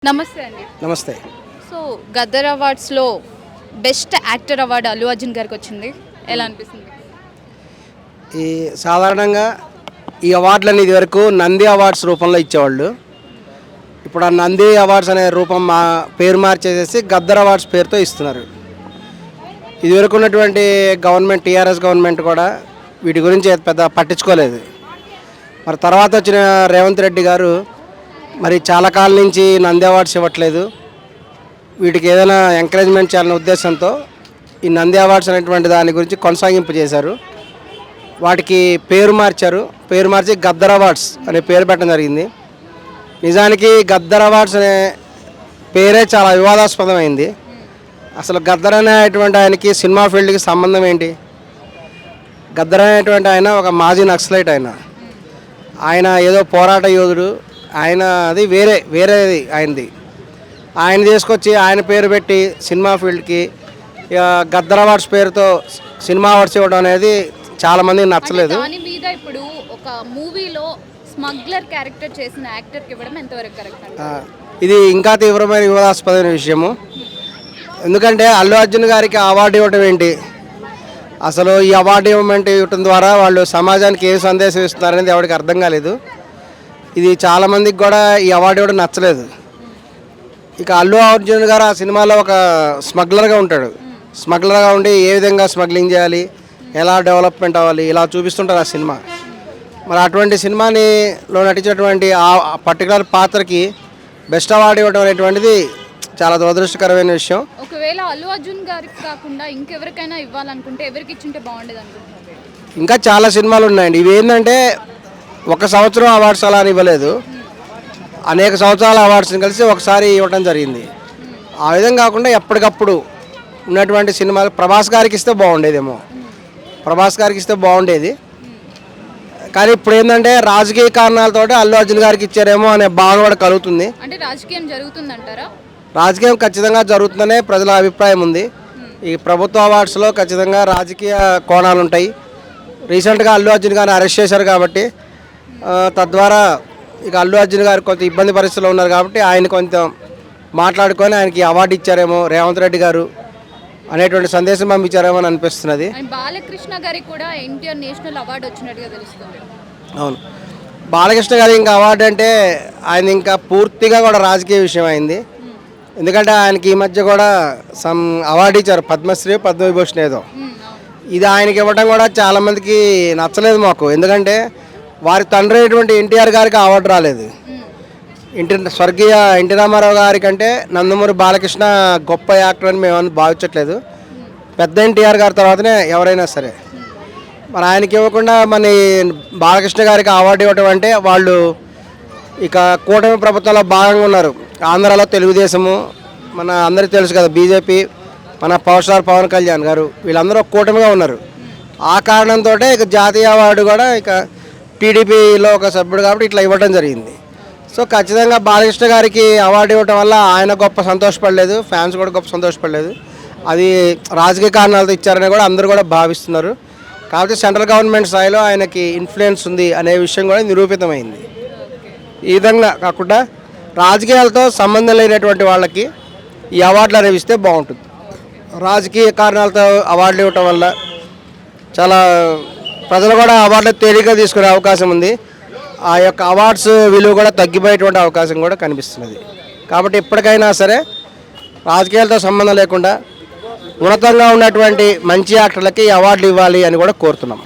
నమస్తే అండి. నమస్తే. సో గద్దర్ అవార్డ్స్లో best actor award Allu Arjun గారికి వచ్చింది. ఎలా అనిపిస్తుంది? ఈ సాధారణంగా ఈ అవార్డులను ఇదివరకు నంది అవార్డ్స్ రూపంలో ఇచ్చేవాళ్ళు. ఇప్పుడు ఆ నంది అవార్డ్స్ అనే రూపం పేరు మార్చేసేసి గద్దర్ అవార్డ్స్ పేరుతో ఇస్తున్నారు. ఇదివరకు ఉన్నటువంటి గవర్నమెంట్ టీఆర్ఎస్ గవర్నమెంట్ కూడా వీటి గురించి పెద్ద పట్టించుకోలేదు. మరి తర్వాత వచ్చిన రేవంత్ రెడ్డి గారు మరి చాలా కాలం నుంచి నంది అవార్డ్స్ ఇవ్వట్లేదు, వీటికి ఏదైనా ఎంకరేజ్మెంట్ చేయాలనే ఉద్దేశంతో ఈ నంది అవార్డ్స్ అనేటువంటి దాని గురించి కొనసాగింపు చేశారు. వాటికి పేరు మార్చారు. పేరు మార్చి గద్దర్ అవార్డ్స్ అనే పేరు పెట్టడం జరిగింది. నిజానికి గద్దర్ అవార్డ్స్ అనే పేరే చాలా వివాదాస్పదమైంది. అసలు గద్దర్ అనేటువంటి ఆయనకి సినిమా ఫీల్డ్కి సంబంధం ఏంటి? గద్దర్ అనేటువంటి ఆయన ఒక మాజీ నక్సలైట్. ఆయన ఏదో పోరాట యోధుడు. ఆయన అది వేరేది ఆయనది. ఆయన తీసుకొచ్చి ఆయన పేరు పెట్టి సినిమా ఫీల్డ్కి గద్దర్ అవార్డ్స్ పేరుతో సినిమా అవార్డ్స్ ఇవ్వడం అనేది చాలామందికి నచ్చలేదు. దాని మీద ఇప్పుడు ఒక మూవీలో స్మగ్లర్ క్యారెక్టర్ చేసిన యాక్టర్కి ఇవ్వడం ఎంతవరకు కరెక్ట్? ఇది ఇంకా తీవ్రమైన వివాదాస్పదమైన విషయము. ఎందుకంటే అల్లు అర్జున్ గారికి అవార్డు ఇవ్వడం ఏంటి? అసలు ఈ అవార్డు ఇవ్వటం ద్వారా వాళ్ళు సమాజానికి ఏ సందేశం ఇస్తున్నారనేది ఎవరికి అర్థం కాలేదు. ఇది చాలామందికి కూడా ఈ అవార్డు ఇవ్వడం నచ్చలేదు. ఇక అల్లు అర్జున్ గారు ఆ సినిమాలో ఒక స్మగ్లర్గా ఉంటాడు. స్మగ్లర్గా ఉండి ఏ విధంగా స్మగ్లింగ్ చేయాలి, ఎలా డెవలప్మెంట్ అవ్వాలి, ఇలా చూపిస్తుంటారు ఆ సినిమా. మరి అటువంటి సినిమాలో నటించినటువంటి ఆ పర్టికులర్ పాత్రకి బెస్ట్ అవార్డు ఇవ్వడం అనేటువంటిది చాలా దురదృష్టకరమైన విషయం. ఒకవేళ అల్లు అర్జున్ గారికి కాకుండా ఇంకెవరికైనా ఇవ్వాలనుకుంటే ఎవరికి ఇచ్చింటే బాగుండేది అనుకుంటున్నారు? ఇంకా చాలా సినిమాలు ఉన్నాయండి. ఇవి ఏంటంటే ఒక సంవత్సరం అవార్డ్స్ అలా ఇవ్వలేదు, అనేక సంవత్సరాల అవార్డ్స్ని కలిసి ఒకసారి ఇవ్వడం జరిగింది. ఆ విధంగా కాకుండా ఎప్పటికప్పుడు ఉన్నటువంటి సినిమాలు ప్రభాస్ గారికి ఇస్తే బాగుండేదేమో. ప్రభాస్ గారికి ఇస్తే బాగుండేది. కానీ ఇప్పుడు ఏంటంటే రాజకీయ కారణాలతో అల్లు అర్జున్ గారికి ఇచ్చారేమో అనే భావన కూడా కలుగుతుంది. అంటే రాజకీయం జరుగుతుందంటారా? రాజకీయం ఖచ్చితంగా జరుగుతుందనే ప్రజల అభిప్రాయం ఉంది. ఈ ప్రభుత్వ అవార్డ్స్లో ఖచ్చితంగా రాజకీయ కోణాలు ఉంటాయి. రీసెంట్గా అల్లు అర్జున్ గారిని అరెస్ట్ చేశారు కాబట్టి తద్వారా ఇక అల్లు అర్జున్ గారు కొంత ఇబ్బంది పరిస్థితుల్లో ఉన్నారు కాబట్టి ఆయన కొంచెం మాట్లాడుకొని ఆయనకి అవార్డు ఇచ్చారేమో రేవంత్ రెడ్డి గారు అనేటువంటి సందేశం పంపించారేమో అని అనిపిస్తున్నది. బాలకృష్ణ గారికి కూడా ఎన్టీఆర్ నేషనల్ అవార్డు వచ్చినట్టుగా తెలుస్తుంది. అవును, బాలకృష్ణ గారి ఇంకా అవార్డు అంటే ఆయన ఇంకా పూర్తిగా కూడా రాజకీయ విషయం అయింది. ఎందుకంటే ఆయనకి ఈ మధ్య కూడా సమ్ అవార్డు ఇచ్చారు, పద్మశ్రీ పద్మవిభూషణ్ ఏదో. ఇది ఆయనకి ఇవ్వడం కూడా చాలామందికి నచ్చలేదు మాకు. ఎందుకంటే వారి తండ్రి అయినటువంటి ఎన్టీఆర్ గారికి అవార్డు రాలేదు. స్వర్గీయ ఎన్టీ రామారావు గారి కంటే నందమూరి బాలకృష్ణ గొప్ప యాక్టర్ అని మేము భావించట్లేదు. పెద్ద ఎన్టీఆర్ గారి తర్వాతనే ఎవరైనా సరే. మరి ఆయనకి ఇవ్వకుండా మన బాలకృష్ణ గారికి అవార్డు ఇవ్వటం అంటే వాళ్ళు ఇక కూటమి ప్రభుత్వంలో భాగంగా ఉన్నారు. ఆంధ్రాలో తెలుగుదేశము, మన అందరికీ తెలుసు కదా, బీజేపీ, మన పవర్ స్టార్ పవన్ కళ్యాణ్ గారు, వీళ్ళందరూ కూటమిగా ఉన్నారు. ఆ కారణంతో ఇక జాతీయ అవార్డు కూడా ఇక టీడీపీలో ఒక సభ్యుడు కాబట్టి ఇట్లా ఇవ్వడం జరిగింది. సో ఖచ్చితంగా బాలకృష్ణ గారికి అవార్డు ఇవ్వడం వల్ల ఆయన గొప్ప సంతోషపడలేదు, ఫ్యాన్స్ కూడా గొప్ప సంతోషపడలేదు. అది రాజకీయ కారణాలతో ఇచ్చారని కూడా అందరూ కూడా భావిస్తున్నారు. కాబట్టి సెంట్రల్ గవర్నమెంట్ స్థాయిలో ఆయనకి ఇన్ఫ్లుయెన్స్ ఉంది అనే విషయం కూడా నిరూపితమైంది. ఈ విధంగా కాకుండా రాజకీయాలతో సంబంధం లేనటువంటి వాళ్ళకి ఈ అవార్డులు అనేవి ఇస్తే బాగుంటుంది. రాజకీయ కారణాలతో అవార్డులు ఇవ్వటం వల్ల చాలా ప్రజలు కూడా అవార్డులు తేలిగ్గా తీసుకునే అవకాశం ఉంది. ఆ యొక్క అవార్డ్స్ విలువ కూడా తగ్గిపోయేటువంటి అవకాశం కూడా కనిపిస్తున్నది. కాబట్టి ఇప్పటికైనా సరే రాజకీయాలతో సంబంధం లేకుండా ఉన్నతంగా ఉన్నటువంటి మంచి యాక్టర్లకి అవార్డులు ఇవ్వాలి అని కూడా కోరుతున్నాం.